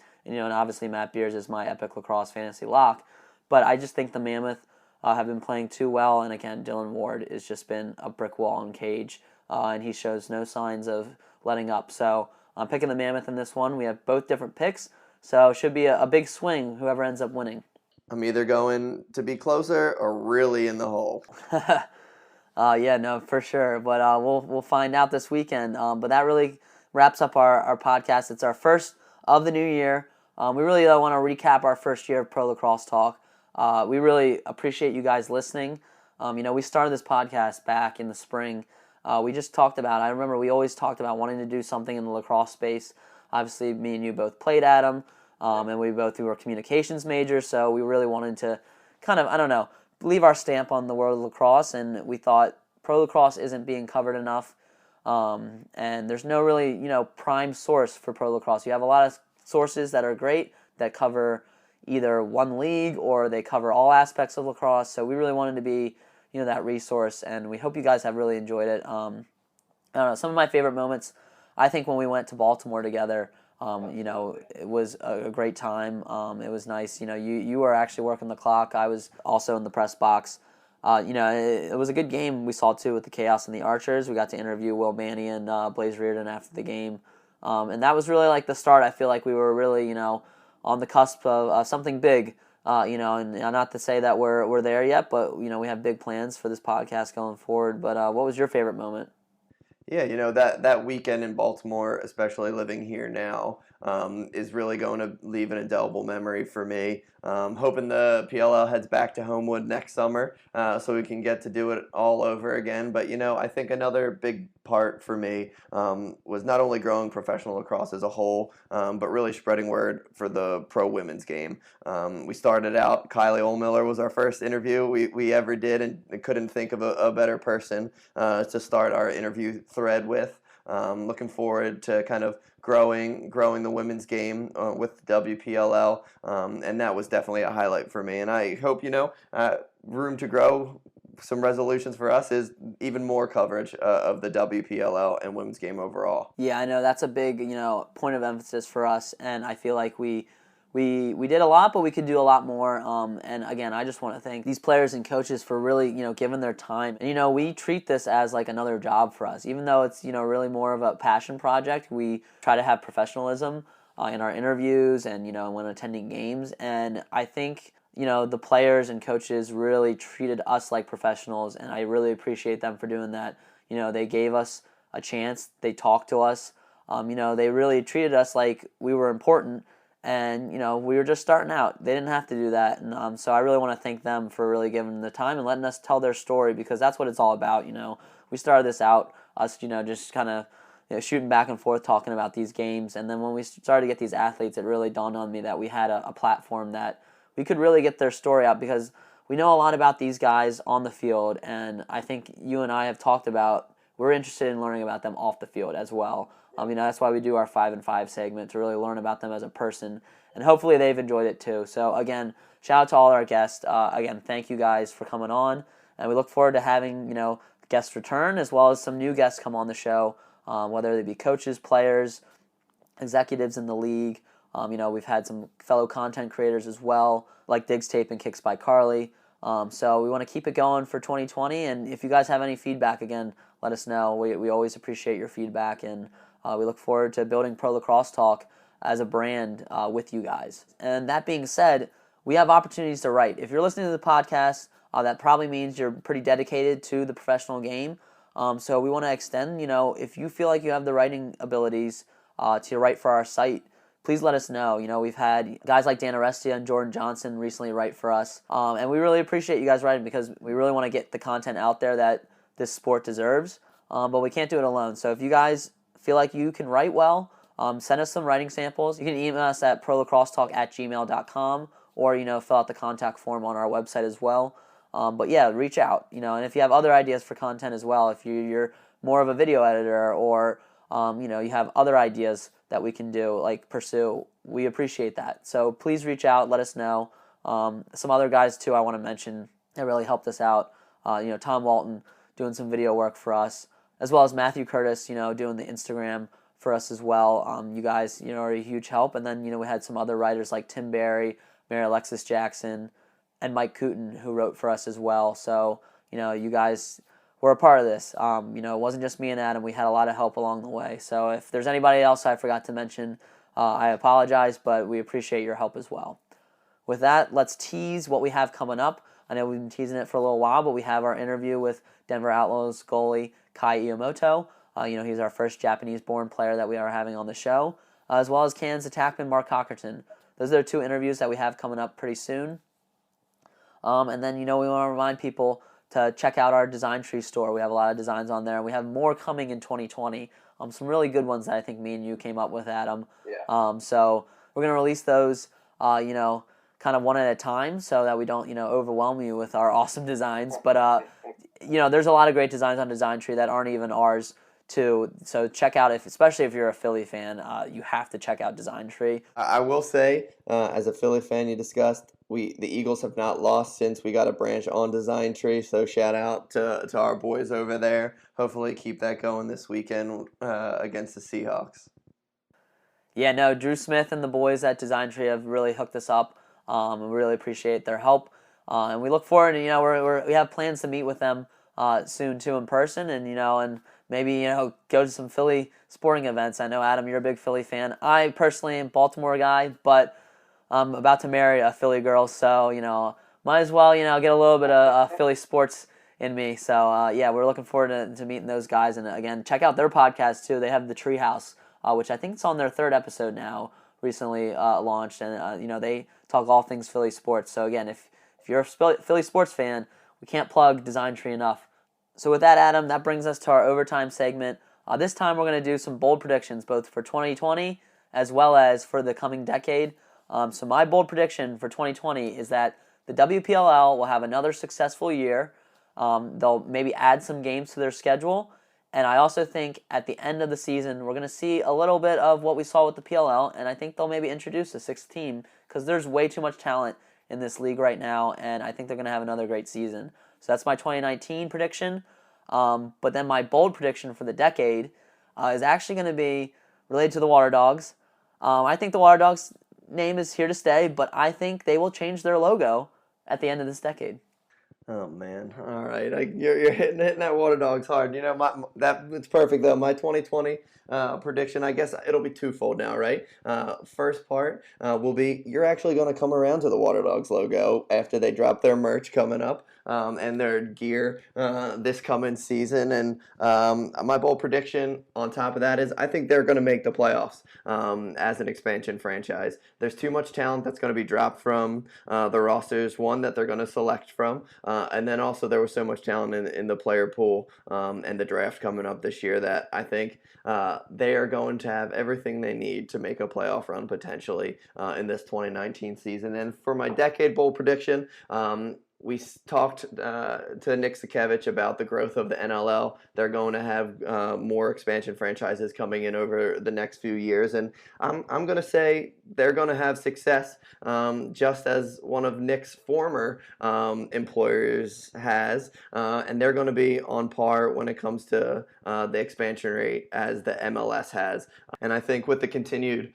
[SPEAKER 5] obviously Matt Beers is my Epic Lacrosse fantasy lock. But I just think the Mammoth have been playing too well, and again, Dylan Ward has just been a brick wall in cage, and he shows no signs of letting up. So I'm picking the Mammoth in this one. We have both different picks, so it should be a big swing, whoever ends up winning.
[SPEAKER 6] I'm either going to be closer or really in the hole.
[SPEAKER 5] Yeah, no, for sure. But we'll find out this weekend. But that really wraps up our podcast. It's our first of the new year. We really want to recap our first year of Pro Lacrosse Talk. We really appreciate you guys listening. We started this podcast back in the spring. We just talked about, I remember we always talked about wanting to do something in the lacrosse space. Obviously, me and you both played at them, and we both were communications majors, so we really wanted to kind of, leave our stamp on the world of lacrosse, and we thought pro lacrosse isn't being covered enough, and there's no really, prime source for pro lacrosse. You have a lot of sources that are great, that cover either one league or they cover all aspects of lacrosse, so we really wanted to be, that resource, and we hope you guys have really enjoyed it. I don't know, some of my favorite moments, I think when we went to Baltimore together, it was a great time. It was nice. You were actually working the clock. I was also in the press box. It was a good game we saw too with the Chaos and the Archers. We got to interview Will Manny and Blaze Reardon after the game. And that was really like the start. I feel like we were really, on the cusp of something big, and not to say that we're there yet, but, we have big plans for this podcast going forward. But what was your favorite moment?
[SPEAKER 6] Yeah, that weekend in Baltimore, especially living here now, is really going to leave an indelible memory for me. Hoping the PLL heads back to Homewood next summer so we can get to do it all over again. But, I think another big part for me was not only growing professional lacrosse as a whole, but really spreading word for the pro women's game. We started out, Kylie Ohlmiller was our first interview we ever did, and couldn't think of a better person to start our interview thread with. Looking forward to kind of growing the women's game with the WPLL, and that was definitely a highlight for me. And I hope, room to grow. Some resolutions for us is even more coverage of the WPLL and women's game overall.
[SPEAKER 5] Yeah, I know that's a big, point of emphasis for us, and I feel like we did a lot, but we could do a lot more. And again, I just want to thank these players and coaches for really, giving their time. And, we treat this as like another job for us, even though it's, really more of a passion project. We try to have professionalism in our interviews and, when attending games. And I think, the players and coaches really treated us like professionals, and I really appreciate them for doing that. They gave us a chance. They talked to us. They really treated us like we were important. And, we were just starting out. They didn't have to do that. And so I really want to thank them for really giving the time and letting us tell their story, because that's what it's all about. We started this out, us, just kind of shooting back and forth, talking about these games. And then when we started to get these athletes, it really dawned on me that we had a platform that we could really get their story out, because we know a lot about these guys on the field. And I think you and I have talked about, we're interested in learning about them off the field as well. That's why we do our 5 and 5 segment, to really learn about them as a person, and hopefully they've enjoyed it too. So again, shout out to all our guests. Again, thank you guys for coming on, and we look forward to having, guests return, as well as some new guests come on the show, whether they be coaches, players, executives in the league. We've had some fellow content creators as well, like Diggs Tape and Kicks by Carly. So we want to keep it going for 2020, and if you guys have any feedback, again, let us know. We always appreciate your feedback, and we look forward to building Pro Lacrosse Talk as a brand with you guys. And that being said, we have opportunities to write. If you're listening to the podcast, that probably means you're pretty dedicated to the professional game. So we want to extend, if you feel like you have the writing abilities to write for our site, please let us know. We've had guys like Dan Arestia and Jordan Johnson recently write for us. And we really appreciate you guys writing, because we really want to get the content out there that this sport deserves. But we can't do it alone. So if you guys feel like you can write well, send us some writing samples. You can email us at prolacrossetalk@gmail.com, or, fill out the contact form on our website as well. But yeah, reach out, and if you have other ideas for content as well, if you're more of a video editor, or, you have other ideas that we can do, like pursue, we appreciate that. So please reach out, let us know. Some other guys too I want to mention that really helped us out. Tom Walton doing some video work for us, as well as Matthew Curtis, doing the Instagram for us as well. You guys, are a huge help. And then, we had some other writers like Tim Barry, Mary Alexis Jackson, and Mike Cooten, who wrote for us as well. So, you guys were a part of this. It wasn't just me and Adam. We had a lot of help along the way. So if there's anybody else I forgot to mention, I apologize, but we appreciate your help as well. With that, let's tease what we have coming up. I know we've been teasing it for a little while, but we have our interview with Denver Outlaws goalie Kai Iamoto. He's our first Japanese-born player that we are having on the show, as well as Cairns attackman Mark Hockerton. Those are the 2 interviews that we have coming up pretty soon. And then, we want to remind people to check out our Design Tree store. We have a lot of designs on there, and we have more coming in 2020. Some really good ones that I think me and you came up with, Adam. Yeah. So we're going to release those, kind of one at a time, so that we don't, overwhelm you with our awesome designs. But, there's a lot of great designs on Design Tree that aren't even ours, too. So check out, especially if you're a Philly fan, you have to check out Design Tree.
[SPEAKER 6] I will say, as a Philly fan, you discussed, the Eagles have not lost since we got a branch on Design Tree, so shout out to our boys over there. Hopefully keep that going this weekend against the Seahawks.
[SPEAKER 5] Yeah, no, Drew Smith and the boys at Design Tree have really hooked us up. We really appreciate their help. And we look forward to, we have plans to meet with them soon too in person, and and maybe go to some Philly sporting events. I know, Adam, you're a big Philly fan. I personally am a Baltimore guy, but I'm about to marry a Philly girl, so might as well get a little bit of Philly sports in me. So yeah, we're looking forward to meeting those guys. And again, check out their podcast too. They have the Treehouse, which I think it's on their 3rd episode now, recently launched, and they talk all things Philly sports. So again, if you're a Philly sports fan, we can't plug Design Tree enough. So with that, Adam, that brings us to our overtime segment. This time we're going to do some bold predictions, both for 2020 as well as for the coming decade. So my bold prediction for 2020 is that the WPLL will have another successful year. They'll maybe add some games to their schedule. And I also think at the end of the season, we're going to see a little bit of what we saw with the PLL, and I think they'll maybe introduce a 6th team because there's way too much talent in this league right now, and I think they're going to have another great season. So that's my 2019 prediction. But then my bold prediction for the decade is actually going to be related to the Waterdogs. I think the Waterdogs name is here to stay, but I think they will change their logo at the end of this decade.
[SPEAKER 6] Oh man! All right, you're hitting that Waterdogs hard. It's perfect though. My 2020 prediction, I guess it'll be twofold now, right? First part will be you're actually going to come around to the Waterdogs logo after they drop their merch coming up and their gear this coming season. And my bold prediction on top of that is I think they're going to make the playoffs as an expansion franchise. There's too much talent that's going to be dropped from the rosters. One that they're going to select from. And then also there was so much talent in the player pool and the draft coming up this year that I think they are going to have everything they need to make a playoff run potentially in this 2019 season. And for my decade bold prediction, we talked to Nick Sakevich about the growth of the NLL. They're going to have more expansion franchises coming in over the next few years, and I'm going to say they're going to have success just as one of Nick's former employers has, and they're going to be on par when it comes to the expansion rate as the MLS has. And I think with the continued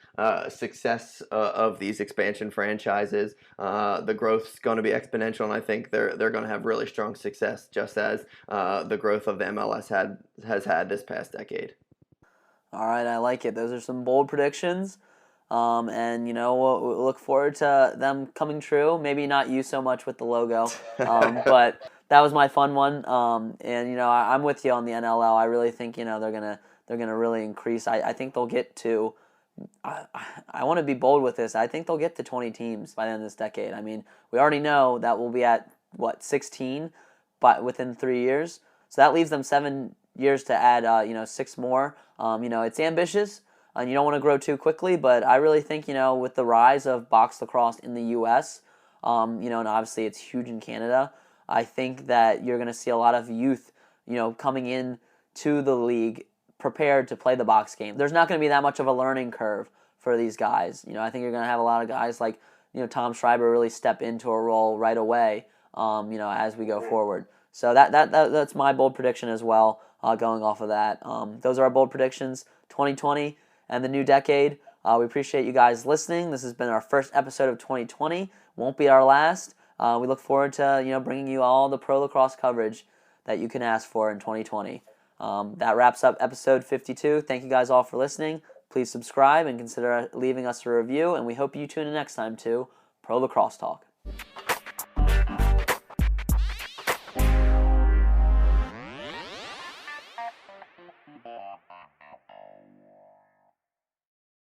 [SPEAKER 6] success of these expansion franchises, the growth is going to be exponential, and I think they're going to have really strong success, just as the growth of the MLS has had this past decade.
[SPEAKER 5] All right, I like it. Those are some bold predictions, and we'll look forward to them coming true. Maybe not you so much with the logo, but that was my fun one. And I'm with you on the NLL. I really think they're gonna really increase. I think they'll get to. I want to be bold with this. I think they'll get to 20 teams by the end of this decade. I mean, we already know that we'll be at 16, but within 3 years. So that leaves them 7 years to add 6 more. It's ambitious, and you don't want to grow too quickly. But I really think with the rise of box lacrosse in the U.S., and obviously it's huge in Canada. I think that you're going to see a lot of youth, coming in to the league prepared to play the box game. There's not going to be that much of a learning curve for these guys. I think you're going to have a lot of guys like, Tom Schreiber really step into a role right away, as we go forward. So that's my bold prediction as well, going off of that. Those are our bold predictions, 2020 and the new decade. We appreciate you guys listening. This has been our first episode of 2020. Won't be our last. We look forward to, bringing you all the pro lacrosse coverage that you can ask for in 2020. That wraps up episode 52. Thank you guys all for listening. Please subscribe and consider leaving us a review, and we hope you tune in next time to Pro Lacrosse Talk.